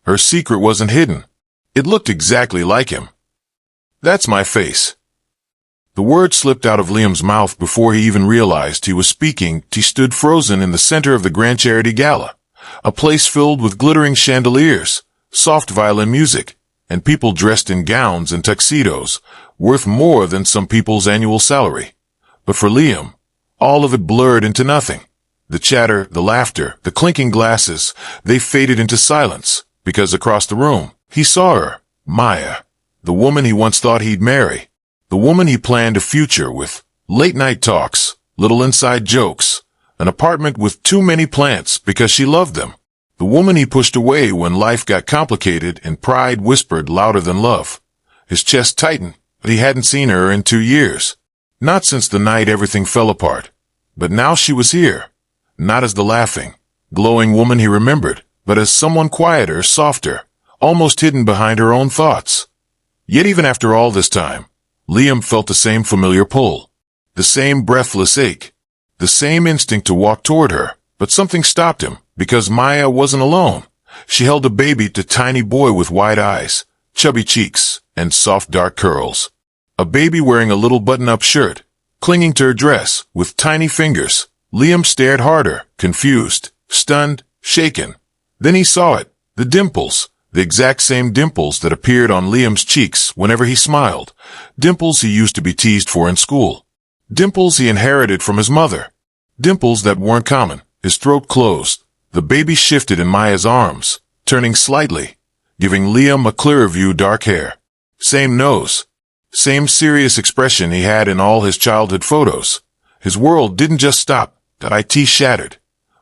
Her secret wasn't hidden. It looked exactly like him. "That's my face." The word slipped out of Liam's mouth before he even realized he was speaking. He stood frozen in the center of the Grand Charity Gala, a place filled with glittering chandeliers, soft violin music, and people dressed in gowns and tuxedos, worth more than some people's annual salary. But for Liam, all of it blurred into nothing. The chatter, the laughter, the clinking glasses, they faded into silence, because across the room, he saw her, Maya, the woman he once thought he'd marry, the woman he planned a future with, late-night talks, little inside jokes, an apartment with too many plants because she loved them, the woman he pushed away when life got complicated and pride whispered louder than love. His chest tightened, but he hadn't seen her in 2 years. Not since the night everything fell apart. But now she was here. Not as the laughing, glowing woman he remembered, but as someone quieter, softer, almost hidden behind her own thoughts. Yet even after all this time, Liam felt the same familiar pull, the same breathless ache, the same instinct to walk toward her, but something stopped him, because Maya wasn't alone. She held a baby, a tiny boy with wide eyes, chubby cheeks, and soft dark curls. A baby wearing a little button-up shirt, clinging to her dress, with tiny fingers. Liam stared harder, confused, stunned, shaken. Then he saw it, the dimples, the exact same dimples that appeared on Liam's cheeks whenever he smiled, dimples he used to be teased for in school, dimples he inherited from his mother, dimples that weren't common. His throat closed. The baby shifted in Maya's arms, turning slightly, giving Liam a clearer view. Dark hair, same nose, same serious expression he had in all his childhood photos. His world didn't just stop. It shattered.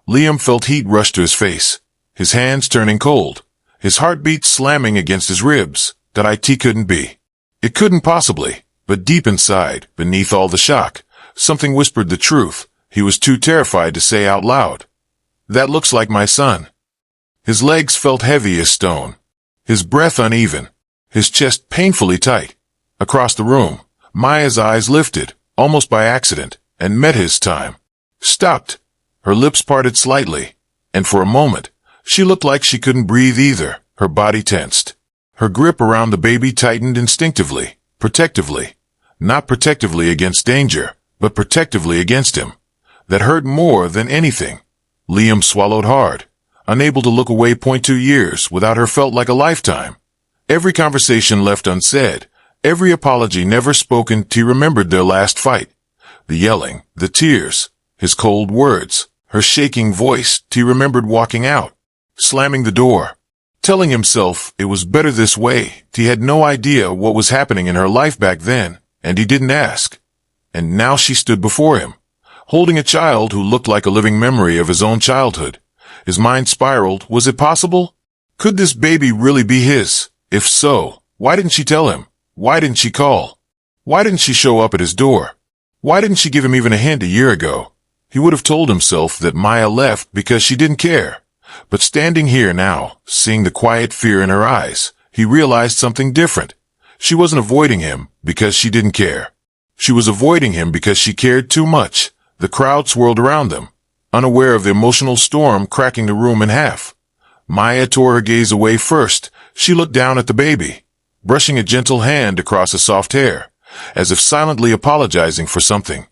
Liam felt heat rush to his face, his hands turning cold, his heartbeat slamming against his ribs. It couldn't be. It couldn't possibly. But deep inside, beneath all the shock, something whispered the truth. He was too terrified to say out loud. "That looks like my son." His legs felt heavy as stone, his breath uneven, his chest painfully tight. Across the room, Maya's eyes lifted, almost by accident, and met his. Time stopped. Her lips parted slightly, and for a moment, she looked like she couldn't breathe either. Her body tensed. Her grip around the baby tightened instinctively, protectively. Not protectively against danger, but protectively against him. That hurt more than anything. Liam swallowed hard, unable to look away. 2 years without her felt like a lifetime. Every conversation left unsaid, every apology never spoken. He remembered their last fight. The yelling, the tears, his cold words, her shaking voice. He remembered walking out, slamming the door, telling himself it was better this way. He had no idea what was happening in her life back then, and he didn't ask. And now she stood before him, holding a child who looked like a living memory of his own childhood. His mind spiraled. Was it possible? Could this baby really be his? If so, why didn't she tell him? Why didn't she call? Why didn't she show up at his door? Why didn't she give him even a hint a year ago? He would have told himself that Maya left because she didn't care. But standing here now, seeing the quiet fear in her eyes, he realized something different. She wasn't avoiding him because she didn't care. She was avoiding him because she cared too much. The crowd swirled around them, unaware of the emotional storm cracking the room in half. Maya tore her gaze away first. She looked down at the baby, brushing a gentle hand across his soft hair, as if silently apologizing for something.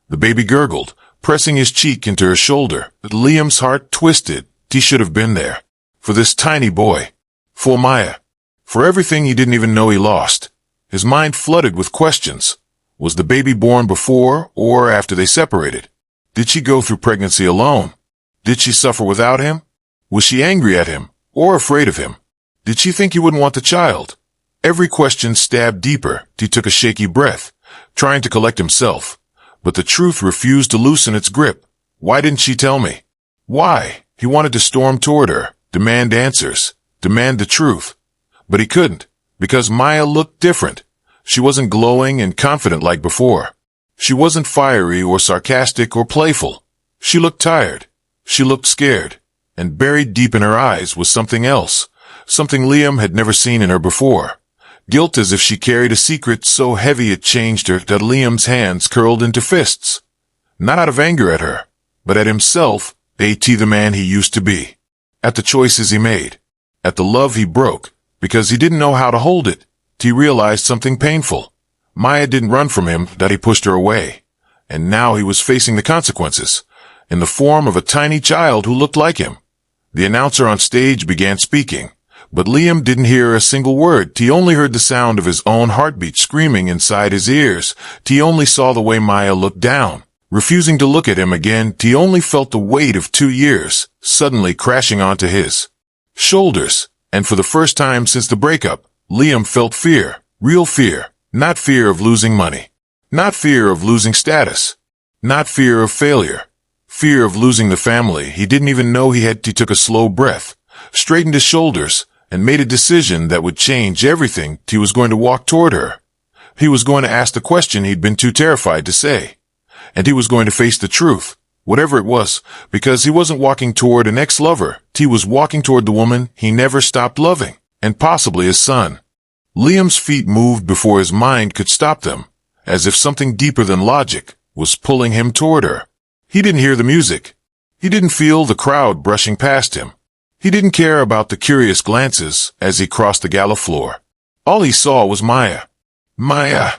The baby gurgled, pressing his cheek into her shoulder. But Liam's heart twisted. He should have been there. For this tiny boy. For Maya. For everything he didn't even know he lost. His mind flooded with questions. Was the baby born before or after they separated? Did she go through pregnancy alone? Did she suffer without him? Was she angry at him or afraid of him? Did she think he wouldn't want the child? Every question stabbed deeper. He took a shaky breath, trying to collect himself. But the truth refused to loosen its grip. Why didn't she tell me? Why? He wanted to storm toward her, demand answers, demand the truth. But he couldn't, because Maya looked different. She wasn't glowing and confident like before. She wasn't fiery or sarcastic or playful. She looked tired. She looked scared. And buried deep in her eyes was something else, something Liam had never seen in her before. Guilt, as if she carried a secret so heavy it changed her. That Liam's hands curled into fists. Not out of anger at her, but at himself, the man he used to be. At the choices he made. at the love he broke, because he didn't know how to hold it. He realized something painful. Maya didn't run from him, that he pushed her away. And now he was facing the consequences, in the form of a tiny child who looked like him. The announcer on stage began speaking, but Liam didn't hear a single word. He only heard the sound of his own heartbeat screaming inside his ears. He only saw the way Maya looked down, refusing to look at him again. He only felt the weight of 2 years suddenly crashing onto his shoulders. And for the first time since the breakup, Liam felt fear, real fear, not fear of losing money, not fear of losing status, not fear of failure, fear of losing the family he didn't even know he had. He took a slow breath, straightened his shoulders, and made a decision that would change everything. He was going to walk toward her. He was going to ask the question he'd been too terrified to say. And he was going to face the truth, whatever it was, because he wasn't walking toward an ex-lover. He was walking toward the woman he never stopped loving, and possibly his son. Liam's feet moved before his mind could stop them, as if something deeper than logic was pulling him toward her. He didn't hear the music. He didn't feel the crowd brushing past him. He didn't care about the curious glances as he crossed the gala floor. All he saw was Maya. "Maya,"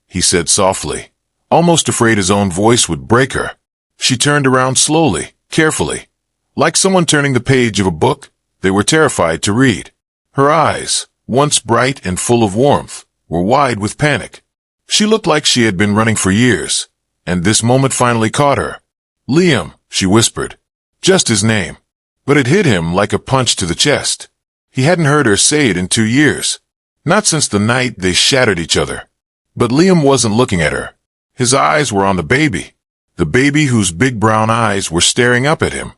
he said softly, almost afraid his own voice would break her. She turned around slowly, carefully, like someone turning the page of a book they were terrified to read. Her eyes, once bright and full of warmth, were wide with panic. She looked like she had been running for years, and this moment finally caught her. "Liam," she whispered. Just his name. But it hit him like a punch to the chest. He hadn't heard her say it in 2 years. Not since the night they shattered each other. But Liam wasn't looking at her. His eyes were on the baby whose big brown eyes were staring up at him.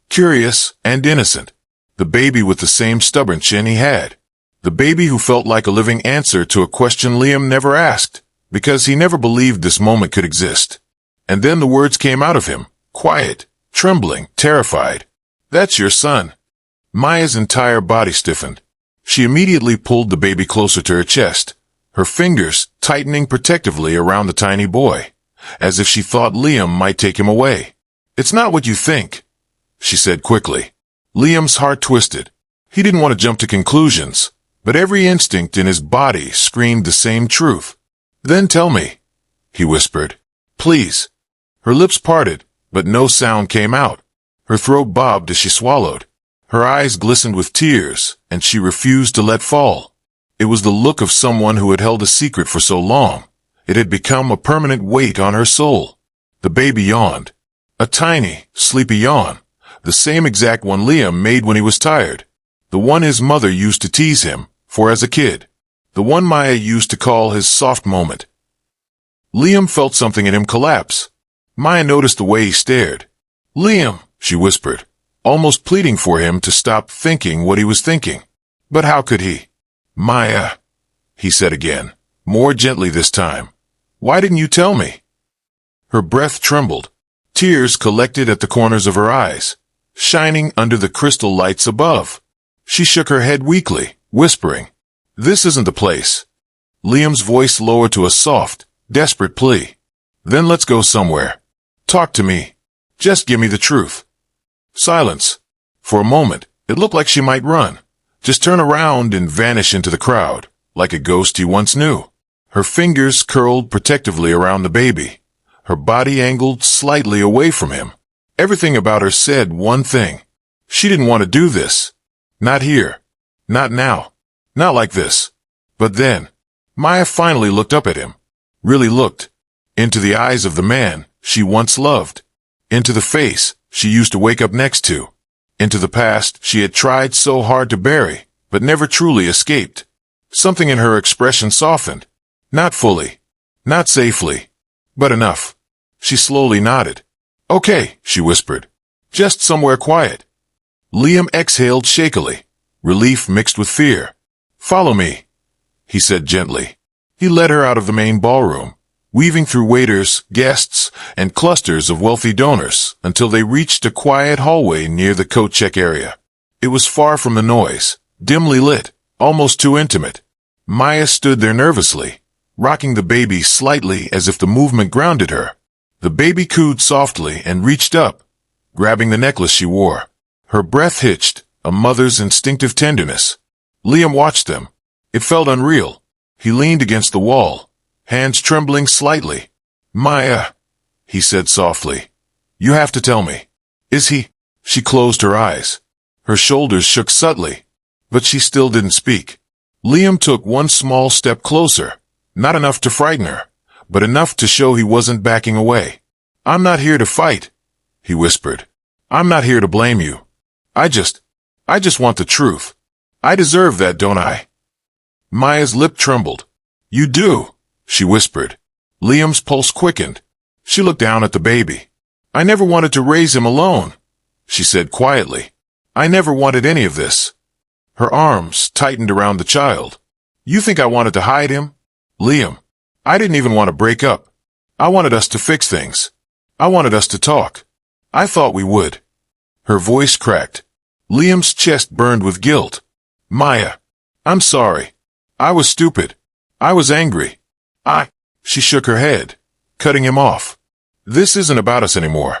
Curious and innocent. The baby with the same stubborn chin he had. The baby who felt like a living answer to a question Liam never asked, because he never believed this moment could exist. And then the words came out of him. Quiet, trembling, terrified. "That's your son." Maya's entire body stiffened. She immediately pulled the baby closer to her chest, her fingers tightening protectively around the tiny boy, as if she thought Liam might take him away. "It's not what you think," she said quickly. Liam's heart twisted. He didn't want to jump to conclusions, but every instinct in his body screamed the same truth. "Then tell me," he whispered. "Please." Her lips parted, but no sound came out. Her throat bobbed as she swallowed. Her eyes glistened with tears, and she refused to let fall. It was the look of someone who had held a secret for so long. It had become a permanent weight on her soul. The baby yawned. A tiny, sleepy yawn. The same exact one Liam made when he was tired. The one his mother used to tease him for as a kid. The one Maya used to call his soft moment. Liam felt something in him collapse. Maya noticed the way he stared. "Liam," she whispered, almost pleading for him to stop thinking what he was thinking. But how could he? "Maya," he said again, more gently this time. "Why didn't you tell me?" Her breath trembled. Tears collected at the corners of her eyes, shining under the crystal lights above. She shook her head weakly, whispering, "This isn't the place." Liam's voice lowered to a soft, desperate plea. "Then let's go somewhere. Talk to me. Just give me the truth." Silence. For a moment, it looked like she might run, just turn around and vanish into the crowd, like a ghost he once knew. Her fingers curled protectively around the baby, her body angled slightly away from him. Everything about her said one thing. She didn't want to do this. Not here. Not now. Not like this. But then, Maya finally looked up at him. Really looked. Into the eyes of the man she once loved. Into the face she used to wake up next to. Into the past she had tried so hard to bury, but never truly escaped. Something in her expression softened. Not fully. Not safely. But enough. She slowly nodded. "Okay," she whispered. "Just somewhere quiet." Liam exhaled shakily, relief mixed with fear. "Follow me," he said gently. He led her out of the main ballroom, weaving through waiters, guests, and clusters of wealthy donors until they reached a quiet hallway near the coat check area. It was far from the noise, dimly lit, almost too intimate. Maya stood there nervously, rocking the baby slightly as if the movement grounded her. The baby cooed softly and reached up, grabbing the necklace she wore. Her breath hitched, a mother's instinctive tenderness. Liam watched them. It felt unreal. He leaned against the wall, hands trembling slightly. "Maya," he said softly. "You have to tell me. Is he?" She closed her eyes. Her shoulders shook subtly, but she still didn't speak. Liam took one small step closer, not enough to frighten her, but enough to show he wasn't backing away. "I'm not here to fight," he whispered. "I'm not here to blame you. I just want the truth. I deserve that, don't I?" Maya's lip trembled. "You do," she whispered. Liam's pulse quickened. She looked down at the baby. "I never wanted to raise him alone," she said quietly. "I never wanted any of this." Her arms tightened around the child. "You think I wanted to hide him? Liam, I didn't even want to break up. I wanted us to fix things. I wanted us to talk. I thought we would." Her voice cracked. Liam's chest burned with guilt. "Maya, I'm sorry. I was stupid. I was angry. She shook her head, cutting him off. "This isn't about us anymore."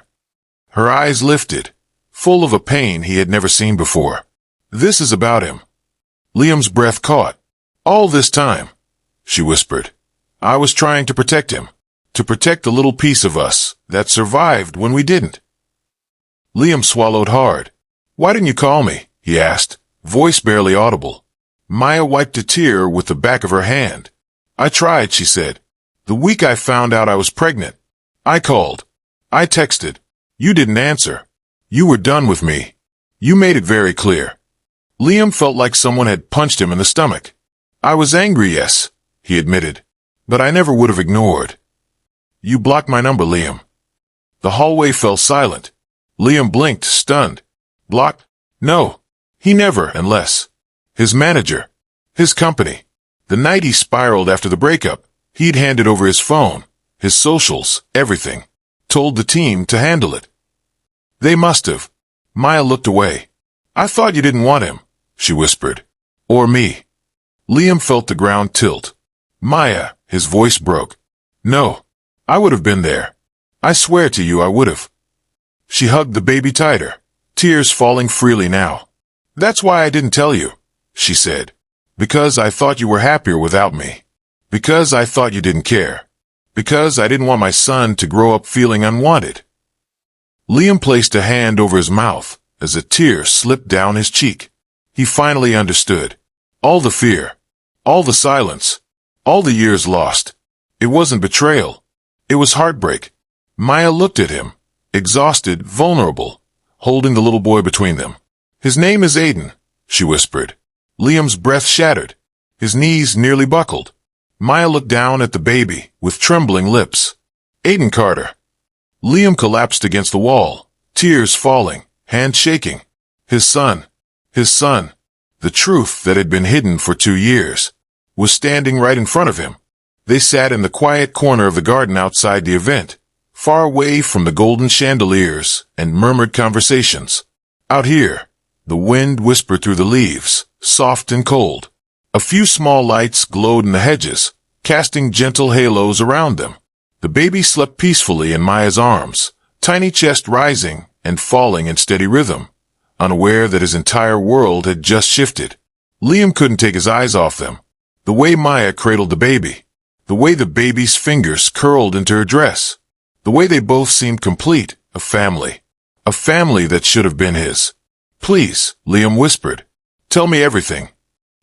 Her eyes lifted, full of a pain he had never seen before. "This is about him." Liam's breath caught. "All this time," she whispered, "I was trying to protect him, to protect the little piece of us that survived when we didn't." Liam swallowed hard. "Why didn't you call me?" he asked, voice barely audible. Maya wiped a tear with the back of her hand. "I tried," she said. "The week I found out I was pregnant, I called. I texted. You didn't answer. You were done with me. You made it very clear." Liam felt like someone had punched him in the stomach. "I was angry, yes," he admitted, "but I never would have ignored." "You blocked my number, Liam." The hallway fell silent. Liam blinked, stunned. "Blocked? No. He never, unless. His manager. His company. The night he spiraled after the breakup, he'd handed over his phone, his socials, everything. Told the team to handle it. They must have. Maya looked away. "I thought you didn't want him," she whispered. "Or me." Liam felt the ground tilt. "Maya," his voice broke. "No. I would have been there. I swear to you I would have." She hugged the baby tighter, tears falling freely now. "That's why I didn't tell you," she said. "Because I thought you were happier without me. Because I thought you didn't care. Because I didn't want my son to grow up feeling unwanted." Liam placed a hand over his mouth as a tear slipped down his cheek. He finally understood. All the fear, all the silence, all the years lost. It wasn't betrayal. It was heartbreak. Maya looked at him, exhausted, vulnerable, holding the little boy between them. "His name is Aiden," she whispered. Liam's breath shattered. His knees nearly buckled. Maya looked down at the baby with trembling lips. "Aiden Carter." Liam collapsed against the wall, tears falling, hands shaking. His son, the truth that had been hidden for 2 years, was standing right in front of him. They sat in the quiet corner of the garden outside the event, far away from the golden chandeliers and murmured conversations. Out here, the wind whispered through the leaves, soft and cold. A few small lights glowed in the hedges, casting gentle halos around them. The baby slept peacefully in Maya's arms, tiny chest rising and falling in steady rhythm, unaware that his entire world had just shifted. Liam couldn't take his eyes off them. The way Maya cradled the baby, the way the baby's fingers curled into her dress, the way they both seemed complete, a family that should have been his. "Please," Liam whispered, "tell me everything."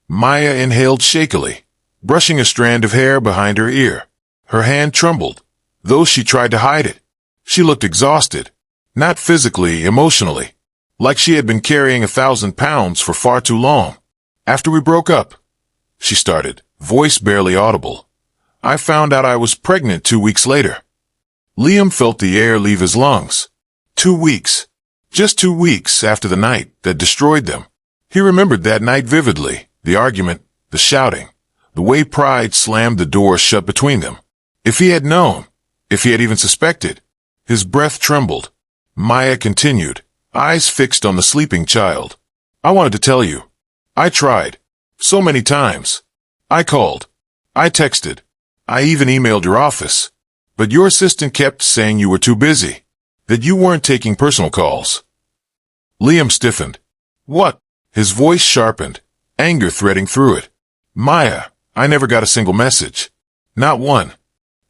Maya inhaled shakily, brushing a strand of hair behind her ear. Her hand trembled, though she tried to hide it. She looked exhausted, not physically, emotionally, like she had been carrying 1,000 pounds for far too long. "After we broke up," she started, voice barely audible, "I found out I was pregnant 2 weeks later." Liam felt the air leave his lungs. 2 weeks. Just 2 weeks after the night that destroyed them. He remembered that night vividly, the argument, the shouting, the way pride slammed the door shut between them. If he had known, if he had even suspected. His breath trembled. Maya continued, eyes fixed on the sleeping child. "I wanted to tell you. I tried. So many times. I called. I texted. I even emailed your office. But your assistant kept saying you were too busy, that you weren't taking personal calls." Liam stiffened. "What?" His voice sharpened, anger threading through it. Maya, I never got a single message. Not one.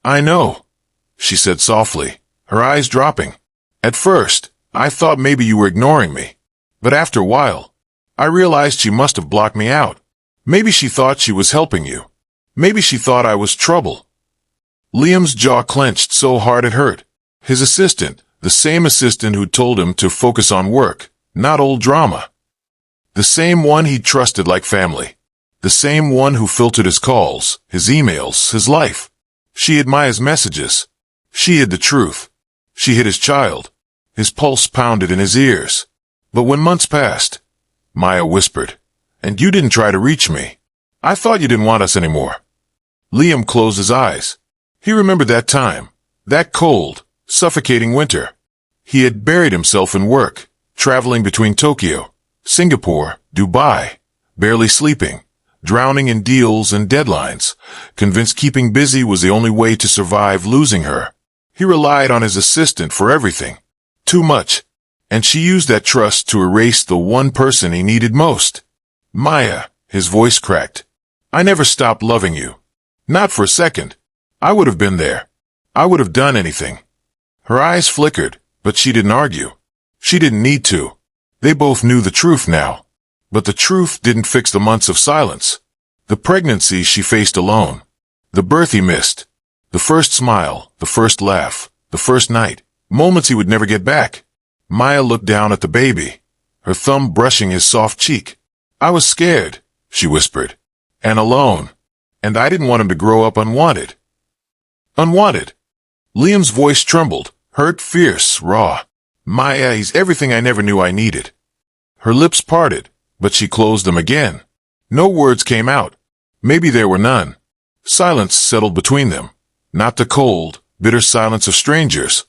I know, she said softly, her eyes dropping. At first, I thought maybe you were ignoring me. But after a while, I realized she must have blocked me out. Maybe she thought she was helping you. Maybe she thought I was trouble. Liam's jaw clenched so hard it hurt. His assistant, the same assistant who told him to focus on work, not old drama. The same one he trusted like family. The same one who filtered his calls, his emails, his life. She hid Maya's messages. She hid the truth. She hid his child. His pulse pounded in his ears. But when months passed, Maya whispered, "And you didn't try to reach me. I thought you didn't want us anymore." Liam closed his eyes. He remembered that time, that cold, suffocating winter. He had buried himself in work, traveling between Tokyo, Singapore, Dubai, barely sleeping, drowning in deals and deadlines, convinced keeping busy was the only way to survive losing her. He relied on his assistant for everything. Too much. And she used that trust to erase the one person he needed most. Maya, his voice cracked. I never stopped loving you. Not for a second. I would have been there. I would have done anything. Her eyes flickered, but she didn't argue. She didn't need to. They both knew the truth now. But the truth didn't fix the months of silence. The pregnancy she faced alone. The birth he missed. The first smile, the first laugh, the first night. Moments he would never get back. Maya looked down at the baby, her thumb brushing his soft cheek. I was scared, she whispered. And alone. And I didn't want him to grow up unwanted. Unwanted. Liam's voice trembled, hurt, fierce, raw. Maya, he's everything I never knew I needed. Her lips parted, but she closed them again. No words came out. Maybe there were none. Silence settled between them. Not the cold, bitter silence of strangers,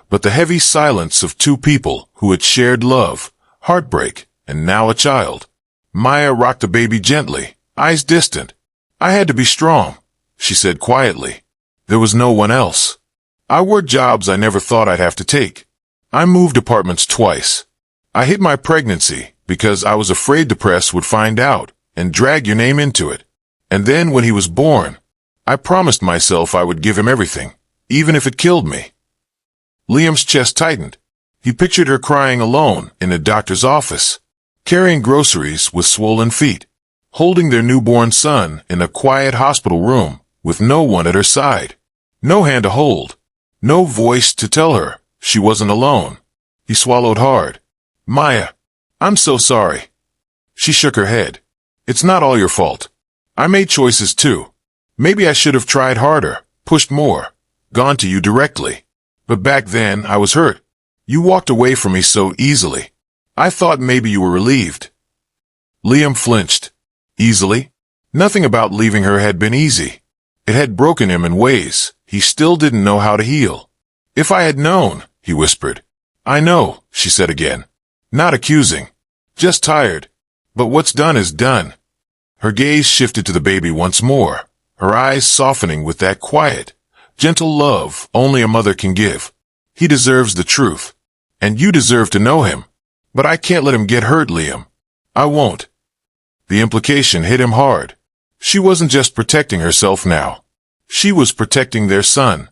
but the heavy silence of two people who had shared love, heartbreak, and now a child. Maya rocked the baby gently, eyes distant. I had to be strong, she said quietly. There was no one else. I worked jobs I never thought I'd have to take. I moved apartments twice. I hid my pregnancy because I was afraid the press would find out and drag your name into it. And then when he was born, I promised myself I would give him everything, even if it killed me. Liam's chest tightened. He pictured her crying alone in a doctor's office, carrying groceries with swollen feet, holding their newborn son in a quiet hospital room with no one at her side. No hand to hold. No voice to tell her she wasn't alone. He swallowed hard. Maya, I'm so sorry. She shook her head. It's not all your fault. I made choices too. Maybe I should have tried harder, pushed more, gone to you directly. But back then I was hurt. You walked away from me so easily. I thought maybe you were relieved. Liam flinched. Easily? Nothing about leaving her had been easy. It had broken him in ways he still didn't know how to heal. If I had known, he whispered. I know, she said again. Not accusing. Just tired. But what's done is done. Her gaze shifted to the baby once more, her eyes softening with that quiet, gentle love only a mother can give. He deserves the truth. And you deserve to know him. But I can't let him get hurt, Liam. I won't. The implication hit him hard. She wasn't just protecting herself now. She was protecting their son.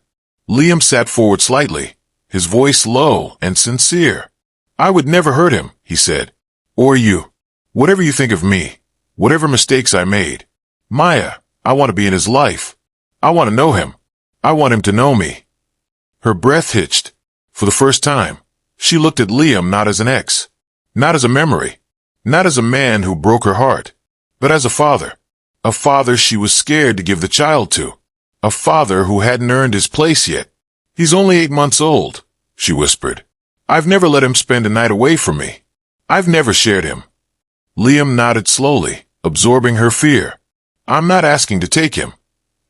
Liam sat forward slightly, his voice low and sincere. I would never hurt him, he said. Or you. Whatever you think of me, whatever mistakes I made. Maya, I want to be in his life. I want to know him. I want him to know me. Her breath hitched. For the first time, she looked at Liam not as an ex, not as a memory, not as a man who broke her heart, but as a father. A father she was scared to give the child to. A father who hadn't earned his place yet. He's only 8 months old, she whispered. I've never let him spend a night away from me. I've never shared him. Liam nodded slowly, absorbing her fear. I'm not asking to take him,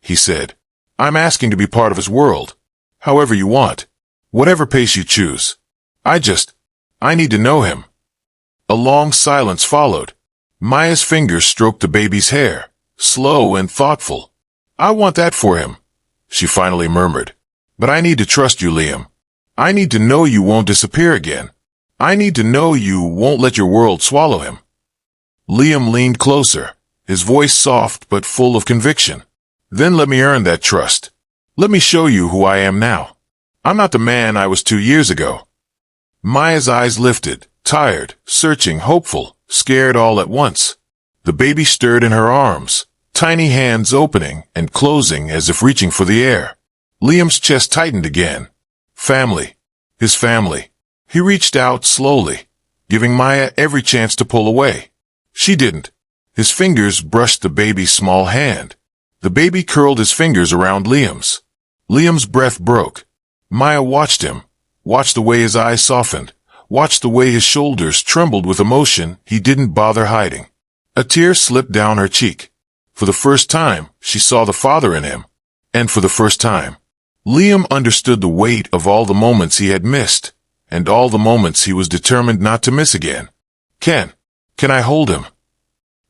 he said. I'm asking to be part of his world. However you want. Whatever pace you choose. I need to know him. A long silence followed. Maya's fingers stroked the baby's hair, slow and thoughtful. I want that for him, she finally murmured. But I need to trust you, Liam. I need to know you won't disappear again. I need to know you won't let your world swallow him. Liam leaned closer, his voice soft but full of conviction. Then let me earn that trust. Let me show you who I am now. I'm not the man I was 2 years ago. Maya's eyes lifted, tired, searching, hopeful, scared all at once. The baby stirred in her arms, tiny hands opening and closing as if reaching for the air. Liam's chest tightened again. Family. His family. He reached out slowly, giving Maya every chance to pull away. She didn't. His fingers brushed the baby's small hand. The baby curled his fingers around Liam's. Liam's breath broke. Maya watched him, watched the way his eyes softened, watched the way his shoulders trembled with emotion he didn't bother hiding. A tear slipped down her cheek. For the first time, she saw the father in him. And for the first time, Liam understood the weight of all the moments he had missed, and all the moments he was determined not to miss again. Can I hold him?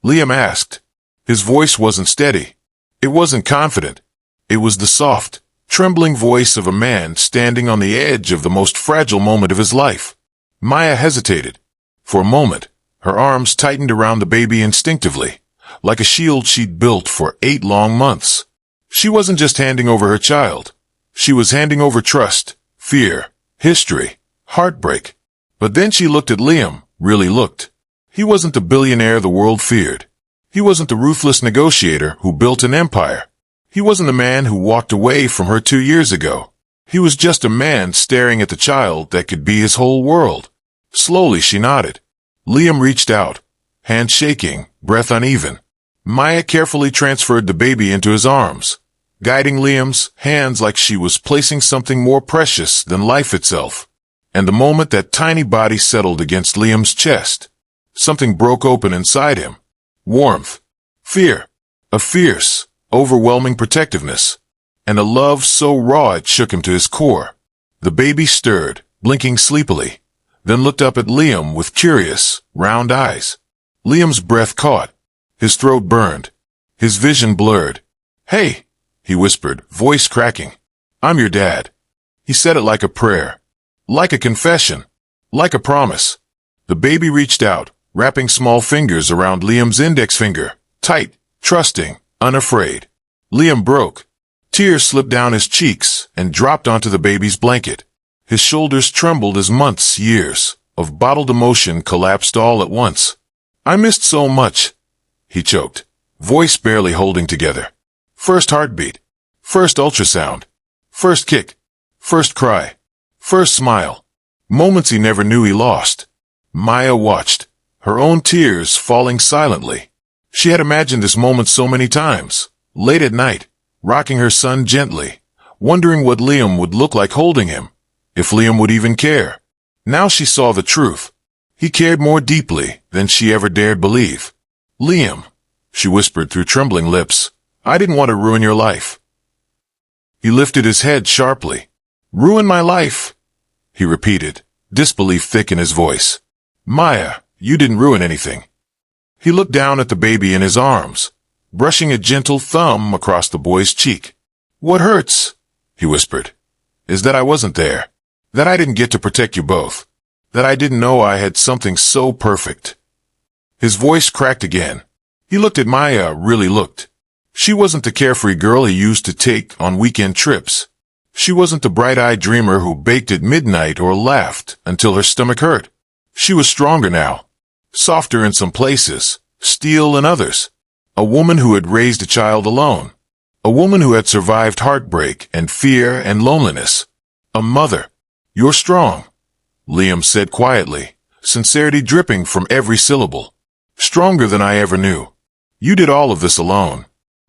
Liam asked. His voice wasn't steady. It wasn't confident. It was the soft, trembling voice of a man standing on the edge of the most fragile moment of his life. Maya hesitated. For a moment, her arms tightened around the baby instinctively, like a shield she'd built for 8 long months. She wasn't just handing over her child. She was handing over trust, fear, history, heartbreak. But then she looked at Liam, really looked. He wasn't the billionaire the world feared. He wasn't the ruthless negotiator who built an empire. He wasn't the man who walked away from her 2 years ago. He was just a man staring at the child that could be his whole world. Slowly she nodded. Liam reached out, hand shaking, breath uneven. Maya carefully transferred the baby into his arms, guiding Liam's hands like she was placing something more precious than life itself. And the moment that tiny body settled against Liam's chest, something broke open inside him. Warmth, fear, a fierce, overwhelming protectiveness, and a love so raw it shook him to his core. The baby stirred, blinking sleepily, then looked up at Liam with curious, round eyes. Liam's breath caught. His throat burned. His vision blurred. "Hey," he whispered, voice cracking. "I'm your dad." He said it like a prayer, like a confession, like a promise. The baby reached out, wrapping small fingers around Liam's index finger, tight, trusting, unafraid. Liam broke. Tears slipped down his cheeks and dropped onto the baby's blanket. His shoulders trembled as months, years, of bottled emotion collapsed all at once. "I missed so much," he choked, voice barely holding together. First heartbeat, first ultrasound, first kick, first cry, first smile. Moments he never knew he lost. Maya watched, her own tears falling silently. She had imagined this moment so many times, late at night, rocking her son gently, wondering what Liam would look like holding him, if Liam would even care. Now she saw the truth. He cared more deeply than she ever dared believe. "Liam," she whispered through trembling lips, "I didn't want to ruin your life." He lifted his head sharply. "Ruin my life?" he repeated, disbelief thick in his voice. "Maya, you didn't ruin anything." He looked down at the baby in his arms, brushing a gentle thumb across the boy's cheek. "What hurts," he whispered, "is that I wasn't there, that I didn't get to protect you both, that I didn't know I had something so perfect." His voice cracked again. He looked at Maya, really looked. She wasn't the carefree girl he used to take on weekend trips. She wasn't the bright-eyed dreamer who baked at midnight or laughed until her stomach hurt. She was stronger now, softer in some places, steel in others. A woman who had raised a child alone. A woman who had survived heartbreak and fear and loneliness. A mother. "You're strong," Liam said quietly, sincerity dripping from every syllable. "Stronger than I ever knew. You did all of this alone.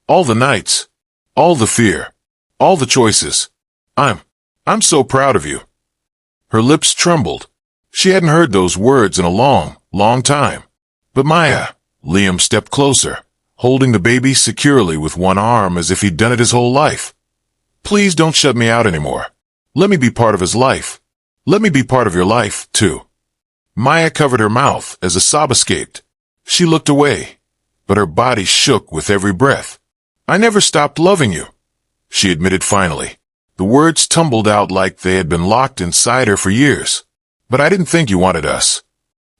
All the nights. All the fear. All the choices. I'm so proud of you." Her lips trembled. She hadn't heard those words in a long, long time. "But Maya," Liam stepped closer, holding the baby securely with one arm as if he'd done it his whole life. "Please don't shut me out anymore. Let me be part of his life. Let me be part of your life, too." Maya covered her mouth as a sob escaped. She looked away, but her body shook with every breath. "I never stopped loving you," she admitted finally. The words tumbled out like they had been locked inside her for years. "But I didn't think you wanted us."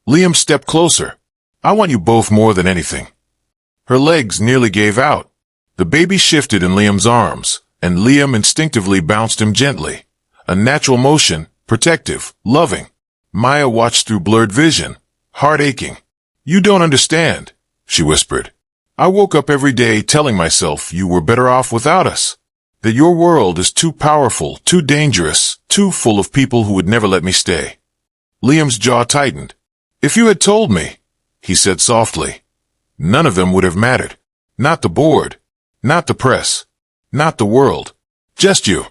Liam stepped closer. I want you both more than anything." Her legs nearly gave out. The baby shifted in Liam's arms, and Liam instinctively bounced him gently. A natural motion, protective, loving. Maya watched through blurred vision, heart aching. "You don't understand," she whispered. "I woke up every day telling myself you were better off without us. That your world is too powerful, too dangerous, too full of people who would never let me stay." Liam's jaw tightened. "If you had told me," he said softly, "none of them would have mattered. Not the board, not the press, not the world. Just you."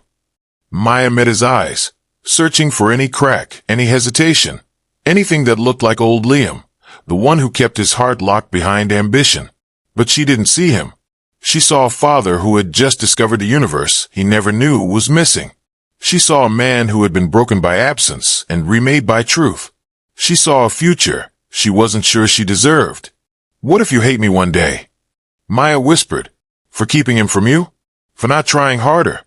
Maya met his eyes, searching for any crack, any hesitation, anything that looked like old Liam, the one who kept his heart locked behind ambition. But she didn't see him. She saw a father who had just discovered the universe he never knew was missing. She saw a man who had been broken by absence and remade by truth. She saw a future she wasn't sure she deserved. "What if you hate me one day?" Maya whispered. "For keeping him from you? For not trying harder?"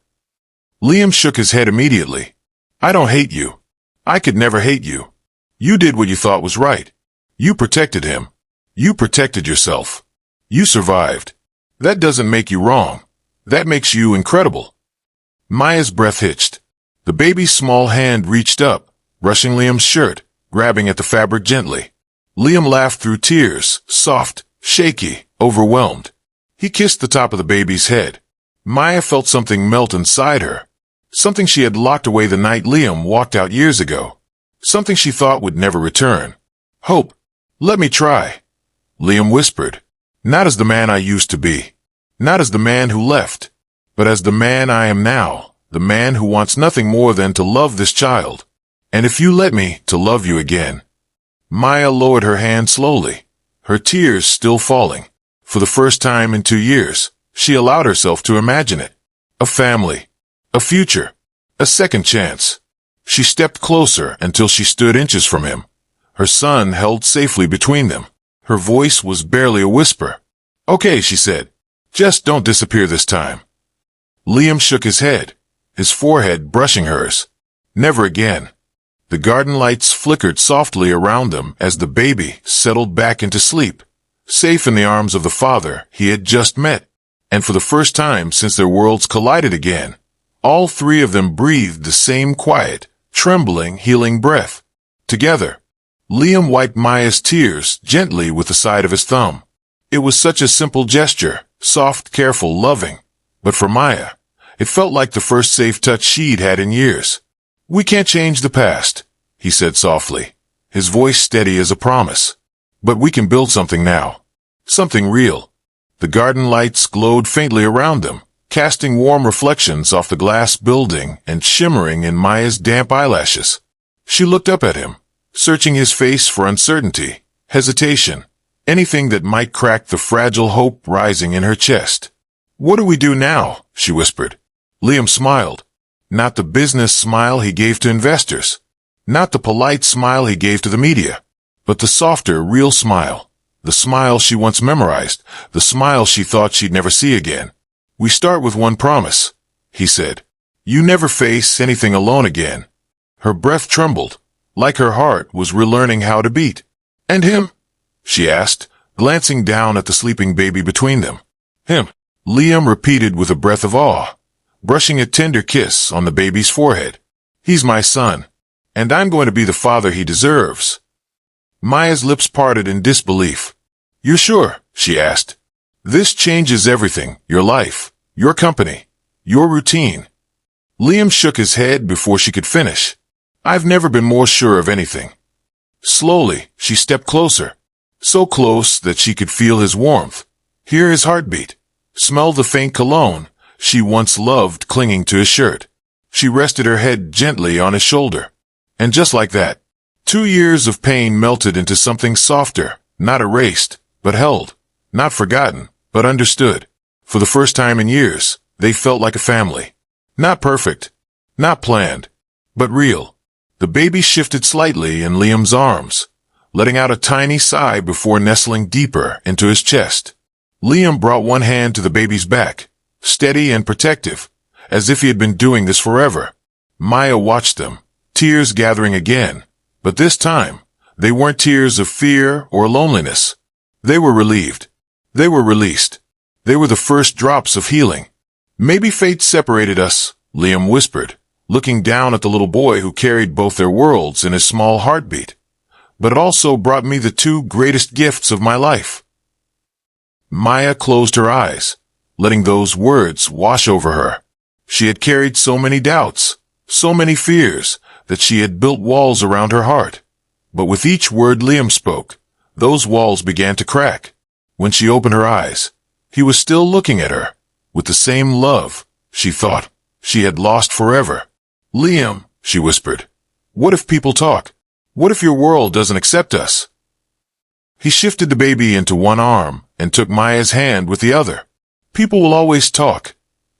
Liam shook his head immediately. "I don't hate you. I could never hate you. You did what you thought was right. You protected him. You protected yourself. You survived. That doesn't make you wrong. That makes you incredible." Maya's breath hitched. The baby's small hand reached up, brushing Liam's shirt, grabbing at the fabric gently. Liam laughed through tears, soft, shaky, overwhelmed. He kissed the top of the baby's head. Maya felt something melt inside her. Something she had locked away the night Liam walked out years ago. Something she thought would never return. "Hope. Let me try," Liam whispered. "Not as the man I used to be. Not as the man who left. But as the man I am now. The man who wants nothing more than to love this child. And if you let me, to love you again." Maya lowered her hand slowly, her tears still falling. For the first time in 2 years, she allowed herself to imagine it. A family. A future. A second chance. She stepped closer until she stood inches from him. Her son held safely between them. Her voice was barely a whisper. "Okay," she said. "Just don't disappear this time." Liam shook his head, his forehead brushing hers. "Never again." The garden lights flickered softly around them as the baby settled back into sleep, safe in the arms of the father he had just met. And for the first time since their worlds collided again, all three of them breathed the same quiet, trembling, healing breath. Together, Liam wiped Maya's tears gently with the side of his thumb. It was such a simple gesture, soft, careful, loving. But for Maya, it felt like the first safe touch she'd had in years. "We can't change the past," he said softly, his voice steady as a promise. "But we can build something now. Something real." The garden lights glowed faintly around them, casting warm reflections off the glass building and shimmering in Maya's damp eyelashes. She looked up at him, searching his face for uncertainty, hesitation, anything that might crack the fragile hope rising in her chest. "What do we do now?" she whispered. Liam smiled. Not the business smile he gave to investors. Not the polite smile he gave to the media. But the softer, real smile. The smile she once memorized. The smile she thought she'd never see again. "We start with one promise," he said. "You never face anything alone again." Her breath trembled, like her heart was relearning how to beat. "And him?" she asked, glancing down at the sleeping baby between them. "Him," Liam repeated with a breath of awe, brushing a tender kiss on the baby's forehead. "He's my son, and I'm going to be the father he deserves." Maya's lips parted in disbelief. "You're sure?" she asked. "This changes everything, your life, your company, your routine." Liam shook his head before she could finish. "I've never been more sure of anything." Slowly, she stepped closer, so close that she could feel his warmth, hear his heartbeat, smell the faint cologne she once loved clinging to his shirt. She rested her head gently on his shoulder. And just like that, 2 years of pain melted into something softer, not erased, but held, not forgotten, but understood. For the first time in years, they felt like a family. Not perfect, not planned, but real. The baby shifted slightly in Liam's arms, letting out a tiny sigh before nestling deeper into his chest. Liam brought one hand to the baby's back, steady and protective, as if he had been doing this forever. Maya watched them, tears gathering again, but this time, They weren't tears of fear or loneliness. They were relieved. They were released. They were the first drops of healing. Maybe fate separated us, Liam whispered, looking down at the little boy who carried both their worlds in his small heartbeat. But it also brought me the two greatest gifts of my life. Maya closed her eyes, letting those words wash over her. She had carried so many doubts, so many fears, that she had built walls around her heart. But with each word Liam spoke, those walls began to crack. When she opened her eyes, he was still looking at her, with the same love, she thought, she had lost forever. Liam, she whispered, what if people talk? What if your world doesn't accept us? He shifted the baby into one arm and took Maya's hand with the other. People will always talk,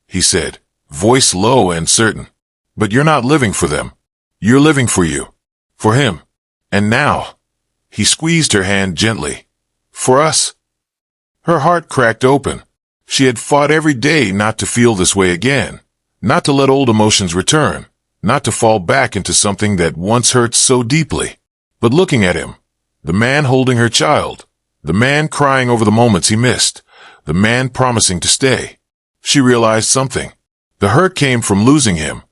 he said, voice low and certain. But you're not living for them. You're living for you. For him. And now, he squeezed her hand gently. For us. Her heart cracked open. She had fought every day not to feel this way again, not to let old emotions return, not to fall back into something that once hurt so deeply. But looking at him, the man holding her child, the man crying over the moments he missed, the man promising to stay, she realized something. The hurt came from losing him.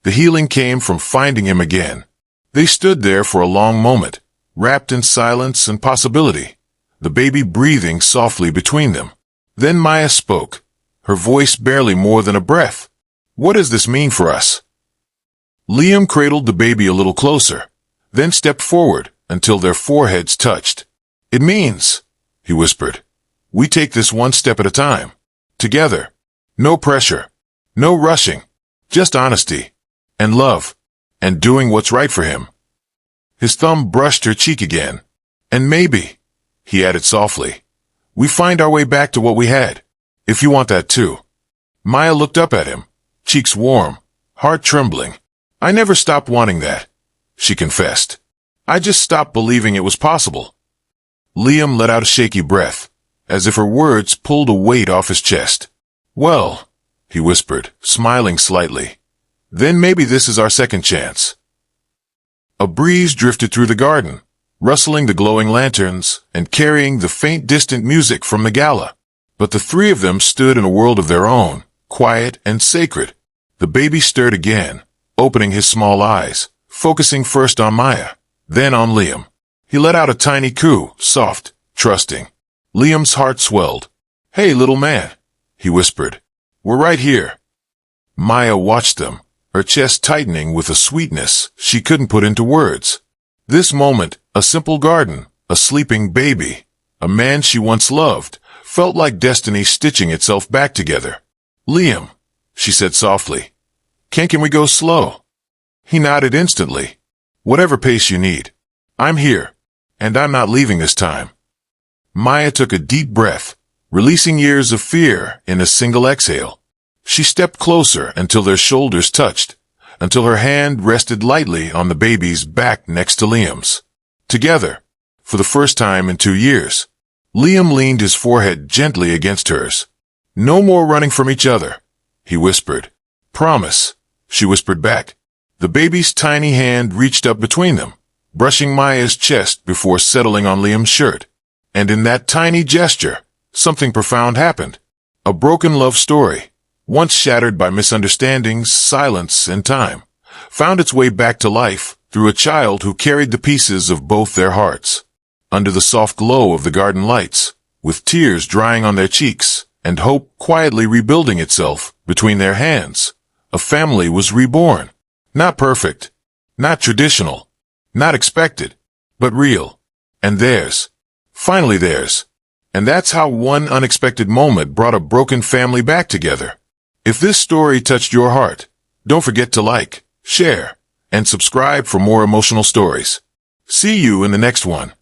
The healing came from finding him again. They stood there for a long moment, wrapped in silence and possibility, the baby breathing softly between them. Then Maya spoke, her voice barely more than a breath. What does this mean for us? Liam cradled the baby a little closer, then stepped forward until their foreheads touched. It means, he whispered, we take this one step at a time. Together. No pressure. No rushing. Just honesty. And love. And doing what's right for him. His thumb brushed her cheek again. And maybe, he added softly, we find our way back to what we had. If you want that too. Maya looked up at him, cheeks warm, heart trembling. I never stopped wanting that, she confessed. I just stopped believing it was possible. Liam let out a shaky breath, as if her words pulled a weight off his chest. Well, he whispered, smiling slightly, then maybe this is our second chance. A breeze drifted through the garden, rustling the glowing lanterns and carrying the faint distant music from the gala. But the three of them stood in a world of their own, quiet and sacred. The baby stirred again, opening his small eyes, focusing first on Maya, then on Liam. He let out a tiny coo, soft, trusting. Liam's heart swelled. Hey, little man, he whispered. We're right here. Maya watched them, her chest tightening with a sweetness she couldn't put into words. This moment, a simple garden, a sleeping baby, a man she once loved, felt like destiny stitching itself back together. Liam, she said softly, can we go slow? He nodded instantly. Whatever pace you need. I'm here, and I'm not leaving this time. Maya took a deep breath, releasing years of fear in a single exhale. She stepped closer until their shoulders touched, until her hand rested lightly on the baby's back next to Liam's. Together, for the first time in 2 years, Liam leaned his forehead gently against hers. No more running from each other, he whispered. Promise, she whispered back. The baby's tiny hand reached up between them, brushing Maya's chest before settling on Liam's shirt. And in that tiny gesture, something profound happened. A broken love story, once shattered by misunderstandings, silence, and time, found its way back to life through a child who carried the pieces of both their hearts. Under the soft glow of the garden lights, with tears drying on their cheeks, and hope quietly rebuilding itself between their hands, a family was reborn. Not perfect, not traditional, not expected, but real. And theirs. Finally theirs. And that's how one unexpected moment brought a broken family back together. If this story touched your heart, don't forget to like, share, and subscribe for more emotional stories. See you in the next one.